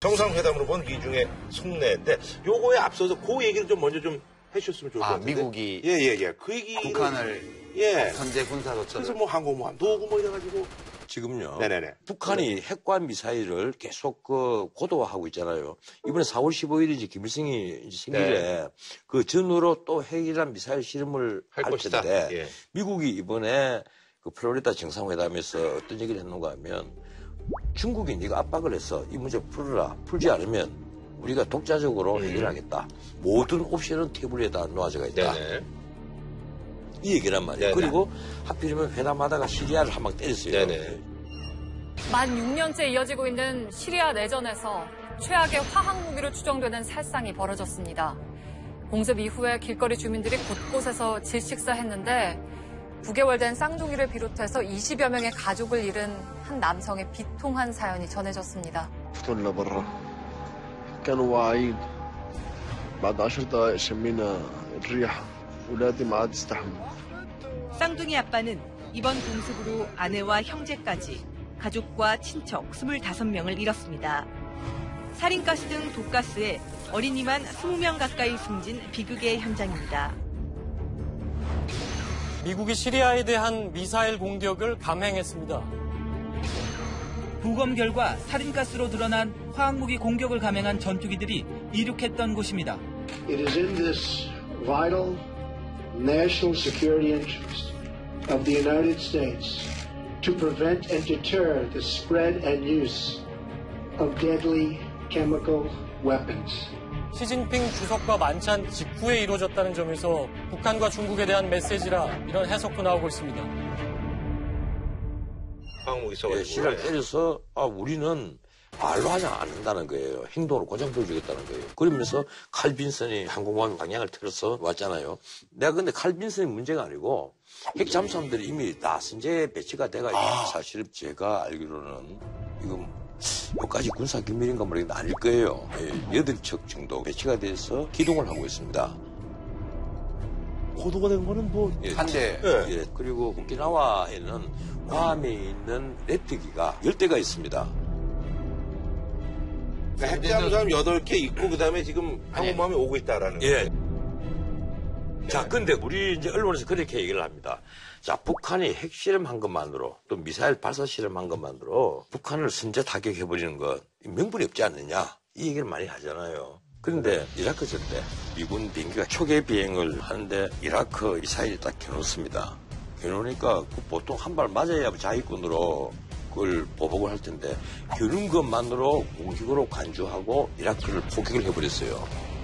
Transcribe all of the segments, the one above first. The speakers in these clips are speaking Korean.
정상회담으로 본 미중의 속내인데 요거에 앞서서 그 얘기를 좀 먼저 좀 해주셨으면 좋을 것 같은데. 미국이 그 얘기 북한을 선제 군사로처럼 그래서 뭐 항공모함도 오고 뭐 이래가지고 지금요. 네네네. 북한이 핵과 미사일을 계속 고도화하고 있잖아요. 이번에 4월 15일이지 김일성이 생일에 그 전후로 또 핵이란 미사일 실험을 할 것이다. 텐데 예. 미국이 이번에 그 플로리다 정상회담에서 어떤 얘기를 했는가 하면 중국이 네가 압박을 해서 이 문제 풀어라. 풀지 않으면 우리가 독자적으로 해결하겠다. 모든 옵션은 테이블에다 놓아져가 있다. 네네. 이 얘기란 말이에요. 네네. 그리고 하필이면 회담하다가 시리아를 한 방 때렸어요. 네네. 만 6년째 이어지고 있는 시리아 내전에서 최악의 화학 무기로 추정되는 살상이 벌어졌습니다. 공습 이후에 길거리 주민들이 곳곳에서 질식사했는데 9개월 된 쌍둥이를 비롯해서 20여 명의 가족을 잃은 한 남성의 비통한 사연이 전해졌습니다. فتونا برا كانوا واعيين بعد 10 دقائق شمينا الريحة ولادي ما عاد يستحملوا. 쌍둥이 아빠는 이번 공습으로 아내와 형제까지 가족과 친척 25명을 잃었습니다. 살인가스 등 독가스에 어린이만 20명 가까이 숨진 비극의 현장입니다. 미국이 시리아에 대한 미사일 공격을 감행했습니다. 부검 결과 살인가스로 드러난 화학무기 공격을 감행한 전투기들이 이륙했던 곳입니다. It is in this vital national security interest of the United States to prevent and deter the spread and use of deadly chemical weapons. 시진핑 주석과 만찬 직후에 이루어졌다는 점에서 북한과 중국에 대한 메시지라 이런 해석도 나오고 있습니다. 항공모기 써가지고. 시리아를 때려서 우리는 말로 하지 않는다는 거예요. 행동으로 고장 보여주겠다는 거예요. 그러면서 칼 빈슨이 항공모함 방향을 틀어서 왔잖아요. 내가 근데 칼 빈슨이 문제가 아니고 핵 잠수함들이 이미 다 선제 배치가 돼가 있는 사실 제가 알기로는 이거 뭐까지 군사 기밀인가 모르겠는데 아닐 거예요. 8척 정도 배치가 돼서 기동을 하고 있습니다. 고도가 된 거는 뭐 한 대. 예, 그리고 오키나와에는 괌에 있는 랩트기가 10대가 있습니다. 핵잠수함 8개 있고 그다음에 지금 항공모함이 오고 있다라는 거예요. 예. 자, 근데 우리 이제 언론에서 그렇게 얘기를 합니다. 자, 북한이 핵실험한 것만으로 또 미사일 발사 실험한 것만으로 북한을 선제 타격해버리는 것 명분이 없지 않느냐 이 얘기를 많이 하잖아요. 그런데 이라크전 때 미군 비행기가 초계 비행을 하는데 이라크 미사일이 딱 겨누습니다. 겨누니까 보통 한 발 맞아야 자위권으로 그걸 보복을 할 텐데 겨눈 것만으로 공격으로 간주하고 이라크를 포격을 해버렸어요.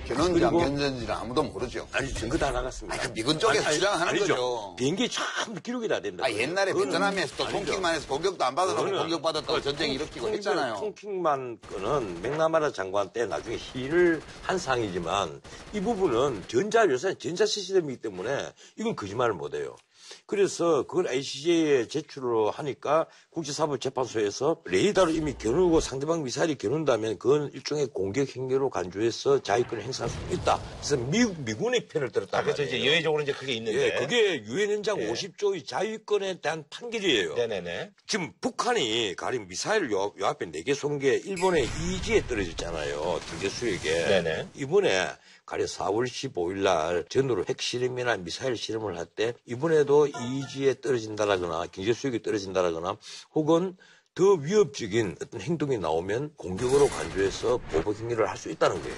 겨눈지 안 겨눈지는 아무도 모르죠. 아니, 증거 다 나갔습니다. 미군 쪽에서 주장하는 거죠. 비행기 참 기록이 다 된다. 옛날에 베트남에서 또 통킹만 해서 공격도 안 받아놓고 공격받았다고 전쟁이 일으키고 했잖아요. 통킹만 거는 맥나마라 장관 때 나중에 시인을 한 상이지만 이 부분은 전자 시스템이기 때문에 이건 거짓말을 못해요. 그래서 그걸 ICJ에 제출을 하니까 국제사법재판소에서 레이더로 이미 겨누고 상대방 미사일이 겨눈다면 그건 일종의 공격 행위로 간주해서 자위권을 행사할 수 있다. 그래서 미군의 편을 들었다. 그래서 이제 예외적으로 이제 그게 있는데. 예, 그게 유엔 연장 50조의 자위권에 대한 판결이에요. 네네네. 지금 북한이 가령 미사일을 요 앞에 4개 쏜 게 일본의 이지에 떨어졌잖아요. 등계수역에. 네네. 이번에 가령 4월 15일 날 전후로 핵실험이나 미사일 실험을 할 때 이번에도 이지에 떨어진다라거나 경제수역이 떨어진다라거나 혹은 더 위협적인 어떤 행동이 나오면 공격으로 간주해서 보복 행위를 할 수 있다는 거예요.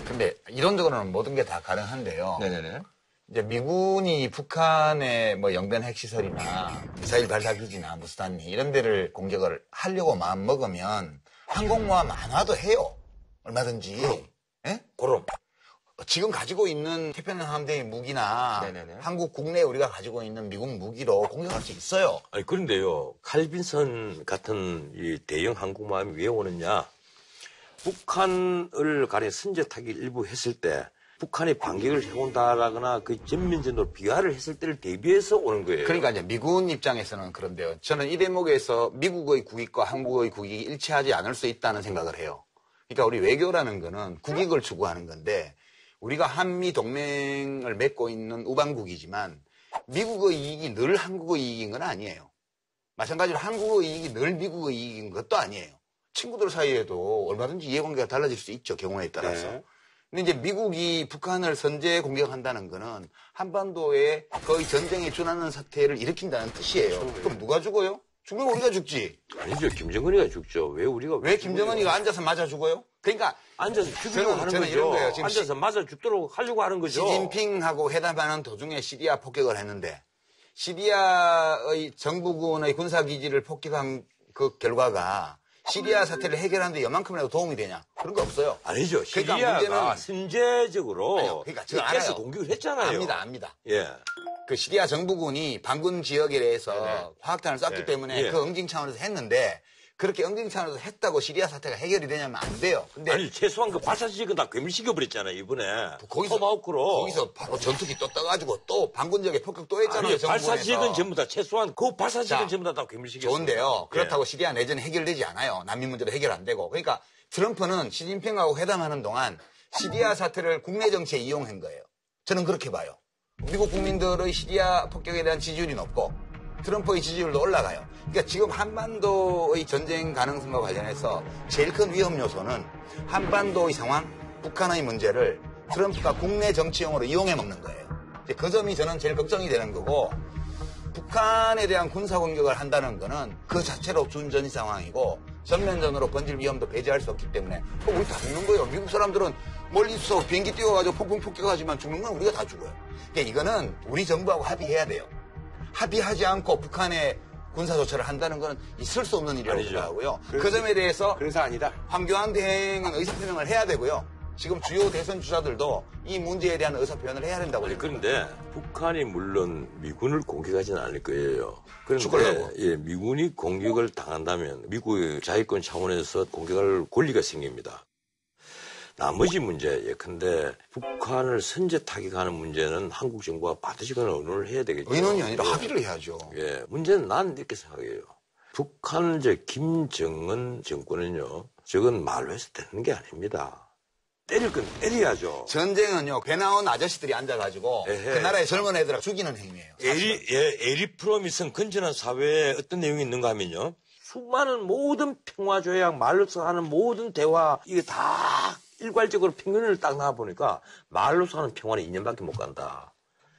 근데 이론적으로는 모든 게 다 가능한데요. 네네네. 이제 미군이 북한의 뭐 영변 핵시설이나 미사일 발사 기지나 무수단 이런 데를 공격을 하려고 마음 먹으면 항공모함 안 와도 해요. 얼마든지. 예? 그럼. 지금 가지고 있는 태평양 함대의 무기나 한국 국내에 우리가 가지고 있는 미군 무기로 공격할 수 있어요. 아니, 그런데요. 칼빈선 같은 이 대형 항공모함이 왜 오느냐. 북한을 가령 선제 타격 일부 했을 때 북한이 반격을 해온다라거나 그 전면전으로 비하를 했을 때를 대비해서 오는 거예요. 그러니까 이제 미군 입장에서는 그런데요. 저는 이 대목에서 미국의 국익과 한국의 국익이 일치하지 않을 수 있다는 생각을 해요. 그러니까 우리 외교라는 거는 국익을 추구하는 건데 우리가 한미 동맹을 맺고 있는 우방국이지만 미국의 이익이 늘 한국의 이익인 건 아니에요. 마찬가지로 한국의 이익이 늘 미국의 이익인 것도 아니에요. 친구들 사이에도 얼마든지 이해관계가 달라질 수 있죠. 경우에 따라서. 네. 근데 이제 미국이 북한을 선제 공격한다는 거는 한반도에 거의 전쟁에 준하는 사태를 일으킨다는 뜻이에요. 그럼 누가 죽어요? 죽으면 우리가 죽지. 아니죠. 김정은이가 죽죠. 왜 김정은이가 앉아서 맞아 죽어요? 그러니까 앉아서 죽이려고 하는 저는 거죠. 이런 거예요. 지금 앉아서 맞아 죽도록 하려고 하는 거죠. 시진핑하고 회담하는 도중에 시리아 폭격을 했는데 시리아의 정부군의 군사기지를 폭격한 그 결과가 시리아 사태를 해결하는데 요만큼이라도 도움이 되냐? 그런 거 없어요. 아니죠. 그러니까 시리아가 문제는- 선제적으로 아니요. 그러니까 제가 가스 알아요. 공격을 했잖아요. 압니다. 예. 그 시리아 정부군이 반군 지역에 대해서 네네. 화학탄을 쐈기 네. 때문에 예. 그 응징 차원에서 했는데 그렇게 응징 차원에서 했다고 시리아 사태가 해결이 되냐면 안 돼요. 근데 아니 최소한 그 발사지역은 다 괴멸시켜 버렸잖아요 이번에. 거기서 토마호크로. 거기서 바로 전투기 또 떠가지고 또 반군 지역에 폭격 또 했잖아요. 아니, 정부에서. 발사지역은 전부 다 최소한 그 발사지역은 자, 전부 다 괴멸시켰어요. 좋은데요. 그렇다고 예. 시리아 내전이 해결되지 않아요. 난민 문제도 해결 안 되고. 그러니까 트럼프는 시진핑하고 회담하는 동안 시리아 사태를 국내 정치에 이용한 거예요. 저는 그렇게 봐요. 미국 국민들의 시리아 폭격에 대한 지지율이 높고 트럼프의 지지율도 올라가요. 그러니까 지금 한반도의 전쟁 가능성과 관련해서 제일 큰 위험 요소는 한반도의 상황, 북한의 문제를 트럼프가 국내 정치용으로 이용해 먹는 거예요. 이제 그 점이 저는 제일 걱정이 되는 거고 북한에 대한 군사 공격을 한다는 거는 그 자체로 준전이 상황이고 전면전으로 번질 위험도 배제할 수 없기 때문에 우리 다 죽는 거예요. 미국 사람들은 멀리서 비행기 띄워가지고 폭풍 폭격하지만 죽는 건 우리가 다 죽어요. 그러니까 이거는 우리 정부하고 합의해야 돼요. 합의하지 않고 북한에 군사 조처를 한다는 건 있을 수 없는 일이라고 아니죠. 생각하고요. 그 점에 대해서 그래서 아니다. 황교안 대행은 의사표명을 해야 되고요. 지금 주요 대선 주자들도 이 문제에 대한 의사표현을 해야 된다고 아니, 생각합니다. 그런데 북한이 물론 미군을 공격하지는 않을 거예요. 그런데 죽으려고. 예, 미군이 공격을 당한다면 미국의 자위권 차원에서 공격할 권리가 생깁니다. 나머지 문제, 예컨대 북한을 선제 타격하는 문제는 한국 정부가 반드시 그런 의논을 해야 되겠죠. 의논이 아니라 예. 합의를 해야죠. 예, 문제는 난 이렇게 생각해요. 북한 김정은 정권은요, 저건 말로 해서 되는 게 아닙니다. 때릴 건 때려야죠. 전쟁은요, 배 나온 아저씨들이 앉아가지고 에헤. 그 나라의 젊은 애들을 죽이는 행위예요. 에리 프로미스는 건전한 사회에 어떤 내용이 있는가 하면요. 수많은 모든 평화조약, 말로서 하는 모든 대화, 이게 다 일괄적으로 평균을 딱 나와보니까 말로서 하는 평화는 2년밖에 못 간다.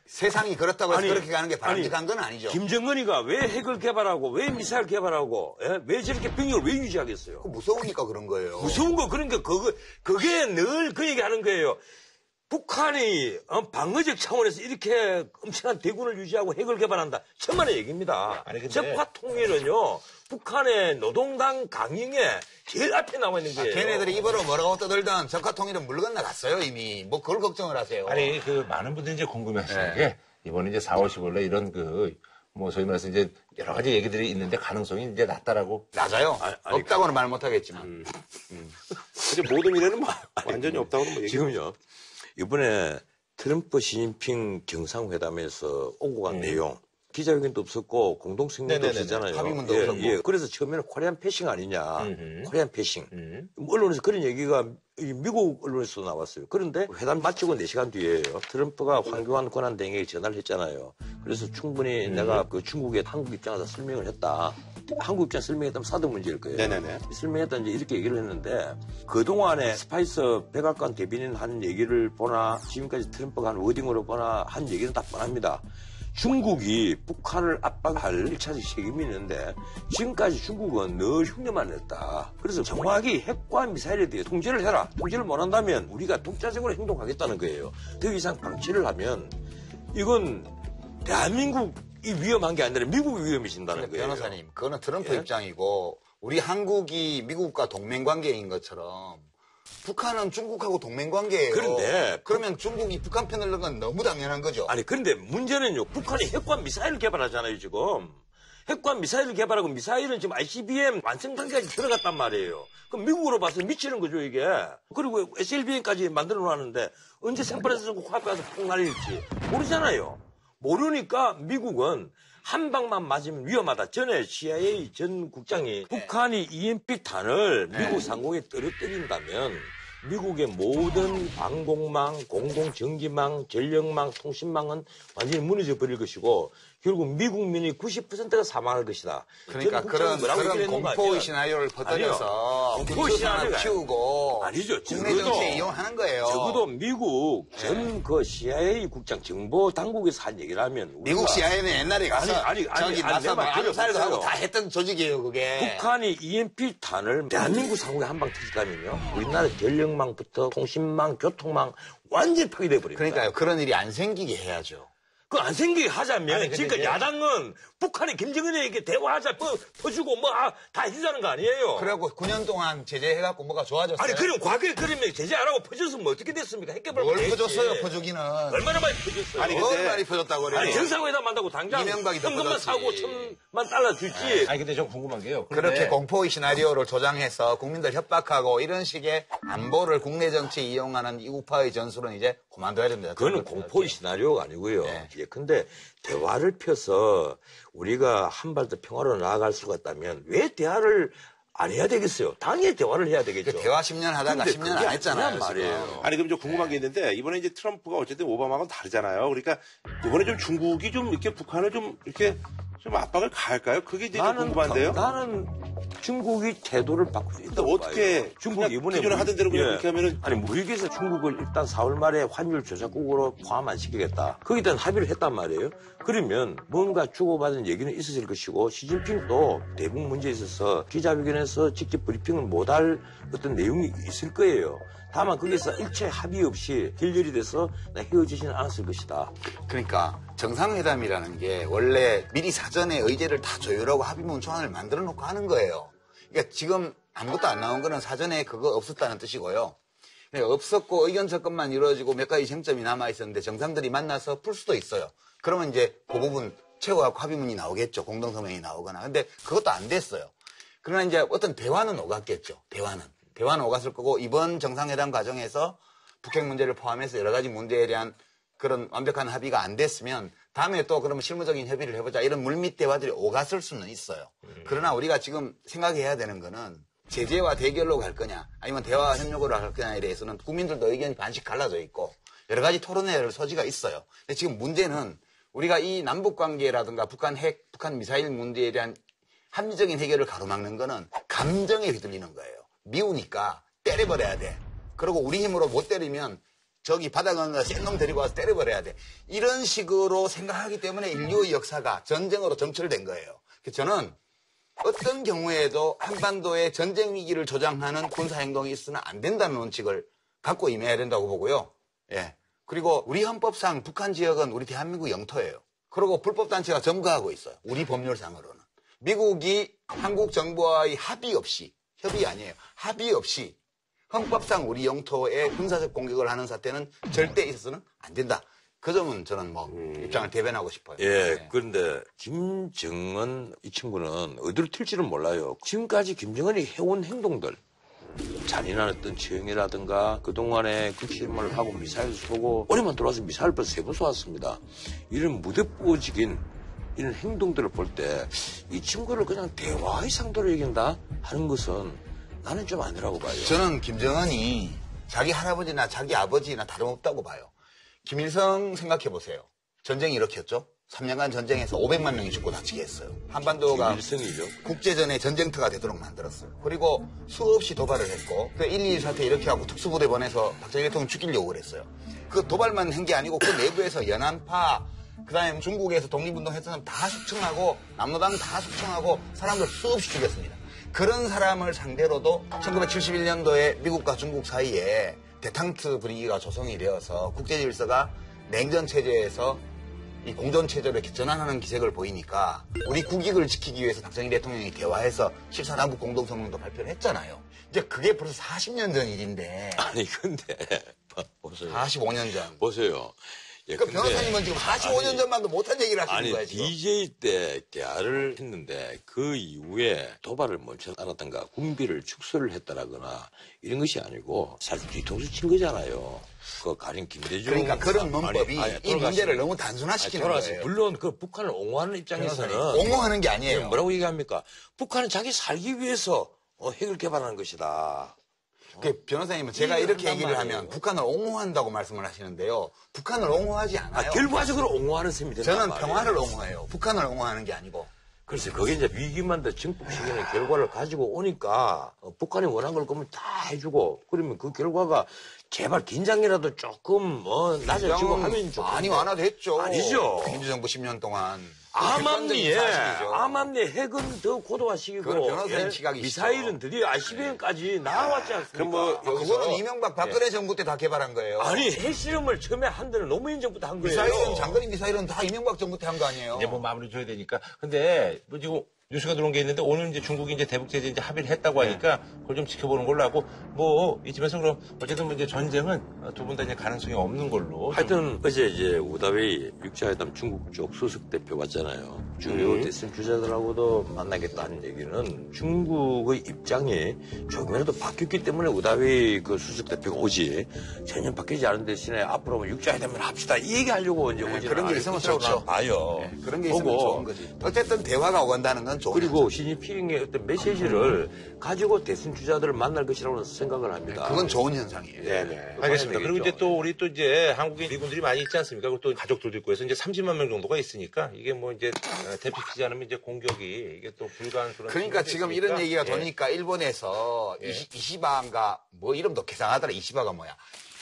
세상이 그렇다고 해서 아니, 그렇게 가는 게 바람직한 건 아니죠. 김정은이가 왜 핵을 개발하고, 왜 미사일 개발하고, 예? 왜 저렇게 병력을 왜 유지하겠어요? 무서우니까 그런 거예요. 무서운 거, 그러니까 그게 늘 그 얘기 하는 거예요. 북한이 방어적 차원에서 이렇게 엄청난 대군을 유지하고 핵을 개발한다. 천만의 얘기입니다. 아니, 근데- 적화 통일은요, 북한의 노동당 강령에 제일 앞에 나와 있는 거예요. 걔네들이 입으로 뭐라고 떠들던 적화통일은 물 건너갔어요, 이미. 뭐 그걸 걱정을 하세요. 아니, 그 많은 분들이 이제 궁금해하시는 게 이번에 이제 4월 15일에 이런 뭐 소위 말해서 이제 여러 가지 얘기들이 있는데 가능성이 이제 낮다라고. 낮아요. 아니, 없다고는 말 못하겠지만. 근데 모든 일에는 뭐 완전히 없다고는 뭐 얘기. 지금요, 이번에 트럼프 시진핑 정상회담에서 오고 간 내용, 기자회견도 없었고 공동성명도 네네네네. 없었잖아요. 합의문도 없었고. 그래서 처음에는 코리안 패싱 아니냐. 음흠. 코리안 패싱. 언론에서 그런 얘기가 미국 언론에서 나왔어요. 그런데 회담 마치고 4시간 뒤에요. 트럼프가 황교안 권한대행에게 전화를 했잖아요. 그래서 충분히 내가 그 중국에 한국 입장에서 설명을 했다. 한국 입장 설명했다면 사드 문제일 거예요. 네네네. 설명했다 이제 이렇게 얘기를 했는데 그동안에 스파이스 백악관 대변인 한 얘기를 보나 지금까지 트럼프가 한 워딩으로 보나 한 얘기는 다 뻔합니다. 중국이 북한을 압박할 1차적 책임이 있는데 지금까지 중국은 늘 흉내만 냈다. 그래서 정확히 핵과 미사일에 대해 통제를 해라. 통제를 못한다면 우리가 독자적으로 행동하겠다는 거예요. 더 이상 방치를 하면 이건 대한민국이 위험한 게 아니라 미국이 위험해진다는 근데 거예요. 변호사님, 그거는 트럼프 예? 입장이고 우리 한국이 미국과 동맹관계인 것처럼 북한은 중국하고 동맹관계예요. 그런데 그러면 중국이 북한 편을 넣은 건 너무 당연한 거죠. 아니 그런데 문제는요. 북한이 핵과 미사일을 개발하잖아요 지금. 핵과 미사일을 개발하고 미사일은 지금 ICBM 완성 단계까지 들어갔단 말이에요. 그럼 미국으로 봐서 미치는 거죠 이게. 그리고 SLBM까지 만들어 놨는데 언제 샌프란시스코 코앞에 가서 폭 날릴지 모르잖아요. 모르니까 미국은 한 방만 맞으면 위험하다. 전에 CIA 전 국장이 북한이 EMP 탄을 미국 상공에 떨어뜨린다면 미국의 모든 방공망, 공공전기망, 전력망, 통신망은 완전히 무너져 버릴 것이고 결국 미국민이 90%가 사망할 것이다. 그러니까 그런 공포의 시나리오를 퍼뜨려서 공포의 시나리오를 키우고 아니죠. 국내 정치에 이용하는 거예요. 적어도 미국 전 그 CIA 국장 정보 당국에서 한 얘기를 하면 미국 CIA는 옛날에 가서 저기 나서 뭐 암살도 하고 다 들어보세요. 했던 조직이에요, 그게. 북한이 EMP탄을 대한민국 상공에 한 방 터졌다면요. 우리나라 전력망부터 통신망, 교통망 완전히 파괴돼 버립니다. 그러니까요. 그런 일이 안 생기게 해야죠. 그 안 생기게 하자면 아니, 근데 지금까 이제- 야당은 북한이 김정은에게 대화하자 퍼주고 뭐 다 해주자는 거 아니에요. 그래갖고 9년 동안 제재해갖고 뭐가 좋아졌어요? 아니 그럼 과거에 그러면 제재 안 하고 퍼줬으면 어떻게 됐습니까? 핵개발 뭘 퍼줬어요, 퍼주기는. 얼마나 많이 퍼줬어요. 아니, 뭘 많이 퍼줬다고 그래요? 아니 정상회담 한다고 당장 이명박이 더 현금만 퍼줬지. 사고 1,000만 달러 줄지. 아니 근데 좀 궁금한 게요. 그렇게 공포의 시나리오를 조장해서 국민들 협박하고 이런 식의 안보를 국내 정치에 이용하는 이우파의 전술은 이제 그만둬야 됩니다. 그거는 공포의 시나리오가 아니고요. 네. 근데 대화를 펴서 우리가 한 발 더 평화로 나아갈 수가 있다면 왜 대화를 안 해야 되겠어요? 당연히 대화를 해야 되겠죠. 그 대화 10년 하다가 근데 10년 안 그게 했잖아요. 아니란 말이에요. 지금. 아니, 그럼 좀 궁금한 게 있는데, 이번에 이제 트럼프가 어쨌든 오바마하고는 다르잖아요. 그러니까, 이번에 좀 중국이 좀 이렇게 북한을 좀 이렇게 좀 압박을 가할까요? 그게 이제 좀 궁금한데요. 나는 중국이 태도를 바꿀 수 있다고 어떻게 봐요. 중국이 이번에 기존에 하던 대로 그냥 그렇게 하면은 아니 무역에서 중국을 일단 4월 말에 환율 조작국으로 포함 안 시키겠다. 거기에 대한 합의를 했단 말이에요. 그러면 뭔가 주고받은 얘기는 있었을 것이고 시진핑도 대북 문제에 있어서 기자회견에서 직접 브리핑을 못할 어떤 내용이 있을 거예요. 다만 거기서 일체 합의 없이 결렬이 돼서 헤어지지는 않았을 것이다. 그러니까 정상회담이라는 게 원래 미리 사전에 의제를 다 조율하고 합의문 초안을 만들어 놓고 하는 거예요. 그러니까 지금 아무것도 안 나온 거는 사전에 그거 없었다는 뜻이고요. 없었고 의견 접근만 이루어지고 몇 가지 쟁점이 남아 있었는데 정상들이 만나서 풀 수도 있어요. 그러면 이제 그 부분 채워갖고 합의문이 나오겠죠. 공동성명이 나오거나. 근데 그것도 안 됐어요. 그러나 이제 어떤 대화는 오갔겠죠. 대화는 오갔을 거고 이번 정상회담 과정에서 북핵 문제를 포함해서 여러 가지 문제에 대한 그런 완벽한 합의가 안 됐으면 다음에 또 그러면 실무적인 협의를 해보자 이런 물밑 대화들이 오갔을 수는 있어요. 그러나 우리가 지금 생각해야 되는 거는 제재와 대결로 갈 거냐 아니면 대화 협력으로 갈 거냐에 대해서는 국민들도 의견이 반씩 갈라져 있고 여러 가지 토론회를 소지가 있어요. 근데 지금 문제는 우리가 이 남북 관계라든가 북한 핵, 북한 미사일 문제에 대한 합리적인 해결을 가로막는 거는 감정에 휘둘리는 거예요. 미우니까 때려버려야 돼. 그리고 우리 힘으로 못 때리면 저기 바다건너 센 놈 데리고 와서 때려버려야 돼. 이런 식으로 생각하기 때문에 인류의 역사가 전쟁으로 점철된 거예요. 그래서 저는 어떤 경우에도 한반도의 전쟁 위기를 조장하는 군사행동이 있으면 안 된다는 원칙을 갖고 임해야 된다고 보고요. 예. 그리고 우리 헌법상 북한 지역은 우리 대한민국 영토예요. 그리고 불법단체가 점거하고 있어요. 우리 법률상으로는. 미국이 한국 정부와의 합의 없이 협의 아니에요. 합의 없이 헌법상 우리 영토에 군사적 공격을 하는 사태는 절대 있어서는 안 된다. 그 점은 저는 뭐 입장을 대변하고 싶어요. 예, 그런데 김정은 이 친구는 어디로 튈지는 몰라요. 지금까지 김정은이 해온 행동들 잔인한 어떤 처형이라든가 그동안에 극심을 하고 미사일 쏘고 올해만 들어와서 미사일 벌써 3번 쏘았습니다. 이런 무대뽀지긴 이런 행동들을 볼 때 이 친구를 그냥 대화의 상도로 얘기한다 하는 것은 나는 좀 아니라고 봐요. 저는 김정은이 자기 할아버지나 자기 아버지나 다름없다고 봐요. 김일성 생각해보세요. 전쟁이 일으켰죠. 3년간 전쟁에서 500만 명이 죽고 다치게 했어요. 한반도가 김일성이죠. 국제전의 전쟁터가 되도록 만들었어요. 그리고 수없이 도발을 했고 그 1.21 사태 일으켜갖고 특수부대 보내서 박정희 대통령 죽이려고 그랬어요. 그 도발만 한 게 아니고 그 내부에서 연안파 그다음에 중국에서 독립운동했던 사람 다 숙청하고 남로당 다 숙청하고 사람들 수없이 죽였습니다. 그런 사람을 상대로도 1971년도에 미국과 중국 사이에 대탕트 분위기가 조성이 되어서 국제 질서가 냉전 체제에서 이 공존 체제로 이렇게 전환하는 기색을 보이니까 우리 국익을 지키기 위해서 박정희 대통령이 대화해서 14남북 공동성명도 발표를 했잖아요. 이제 그게 벌써 40년 전 일인데. 아니 근데 보세요. 45년 전. 보세요. 예, 그 변호사님은 지금 45년 전만도 못한 얘기를 하시는 거예요, 지금. DJ 때 대화를 했는데 그 이후에 도발을 멈춰 않았던가 군비를 축소를 했다라거나 이런 것이 아니고 사실 뒤통수 친 거잖아요. 그 가령 김대중. 그러니까 그런 문법이 이 문제를 너무 단순화시키는 거예요. 물론 그 북한을 옹호하는 입장에서는 옹호하는 게 아니에요. 뭐라고 얘기합니까? 북한은 자기 살기 위해서 핵을 개발하는 것이다. 그 변호사님은 제가 이렇게 얘기를 하면 북한을 옹호한다고 말씀을 하시는데요. 북한을 옹호하지 않아요. 결과적으로 옹호하는 셈이 된단 저는 말이에요. 평화를 옹호해요. 북한을 옹호하는 게 아니고. 글쎄, 그게 이제 위기만 더 증폭시키는 결과를 가지고 오니까 북한이 원한 걸 거면 다 해주고 그러면 그 결과가 제발 긴장이라도 조금 낮아지고 하면 좋겠는데. 많이 완화됐죠. 아니죠. 민주정부 10년 동안. 암암리에 사실이죠. 암암리 핵은 더 고도화시키고 그건 변호사님 시각이시죠. 미사일은 드디어 ICBM까지 나왔지 않습니까? 그럼 뭐 그거는 이명박 박근혜 정부 때 다 개발한 거예요. 아니 핵실험을 처음에 한 데는 노무현 정부도 한 거예요. 미사일은 장거리 미사일은 다 이명박 정부 때 한 거 아니에요. 이제 뭐 마무리 줘야 되니까. 근데 뭐 지금 뉴스가 들어온 게 있는데 오늘 이제 중국이 이제 대북 제재 이제 합의를 했다고 하니까 그걸 좀 지켜보는 걸로 하고 뭐 이쯤에서 그럼 어쨌든 뭐 이제 전쟁은 두 분 다 이제 가능성이 없는 걸로. 하여튼 어제 이제 우다웨이 육자회담 중국 쪽 수석 대표 왔잖아요. 주요 대선 주자들하고도 만나겠다는 얘기는 중국의 입장이 조금이라도 바뀌었기 때문에 우다웨이 그 수석 대표가 오지 전혀 바뀌지 않은 대신에 앞으로 육자회담을 합시다 이 얘기하려고 이제 오지. 그런 게 있으면 좋죠. 봐요. 네, 그런 게 있으면 좋은 거지. 어쨌든 대화가 오간다는 건 좋은 그리고 시진핑의 어떤 메시지를 가지고 대선 주자들을 만날 것이라고 생각을 합니다. 그건 좋은 현상이에요. 네네. 알겠습니다. 그리고 이제 또 우리 또 이제 한국에 미군들이 많이 있지 않습니까? 그리고 또 가족들도 있고 해서 이제 30만 명 정도가 있으니까 이게 뭐 이제 대피시지 않으면 이제 공격이 이게 또 불가한 그런. 그러니까 지금 이런 얘기가 도니까 일본에서 이시바인가 뭐 이름도 개상하더라. 이시바가 뭐야.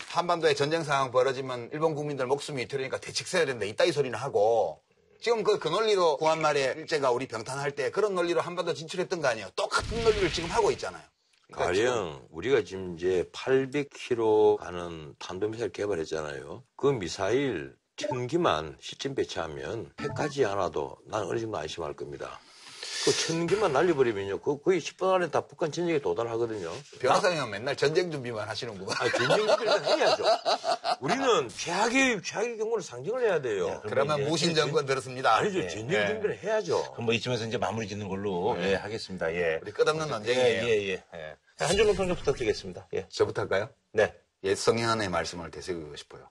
한반도에 전쟁 상황 벌어지면 일본 국민들 목숨이 위태로우니까 대책세야 된다. 이따위 소리는 하고 지금 그 논리로 구한말에 일제가 우리 병탄할 때 그런 논리로 한반도 진출했던 거 아니에요. 똑같은 논리를 지금 하고 있잖아요. 그러니까 가령 우리가 지금 이제 800km 가는 탄도미사일 개발했잖아요. 그 미사일 1000기만 시점 배치하면 핵까지 않아도 난 어느 정도 안심할 겁니다. 그 1000기만 날려버리면요. 거의 10분 안에 다 북한 전쟁에 도달하거든요. 변호사님은 맨날 전쟁 준비만 하시는구만. 아니, 전쟁 준비를 해야죠. 우리는 최악의 경우를 상정을 해야 돼요. 그러면 무신 정권 들었습니다. 아니죠. 전쟁 준비를 해야죠. 그럼 뭐 이쯤에서 이제 마무리 짓는 걸로 하겠습니다. 예. 우리 끝없는 논쟁이에요. 예. 한준호 평좀 부탁드리겠습니다. 예. 저부터 할까요? 네. 옛 성현의 말씀을 되새기고 싶어요.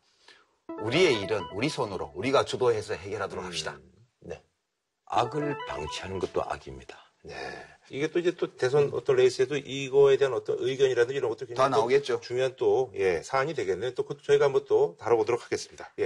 우리의 일은 우리 손으로 우리가 주도해서 해결하도록 합시다. 네. 악을 방치하는 것도 악입니다. 네. 이게 또 이제 또 대선 어떤 레이스에도 이거에 대한 어떤 의견이라든지 이런 것도 다 나오겠죠. 중요한 또 사안이 되겠네요. 또 그것도 저희가 한번 또 다뤄보도록 하겠습니다. 예.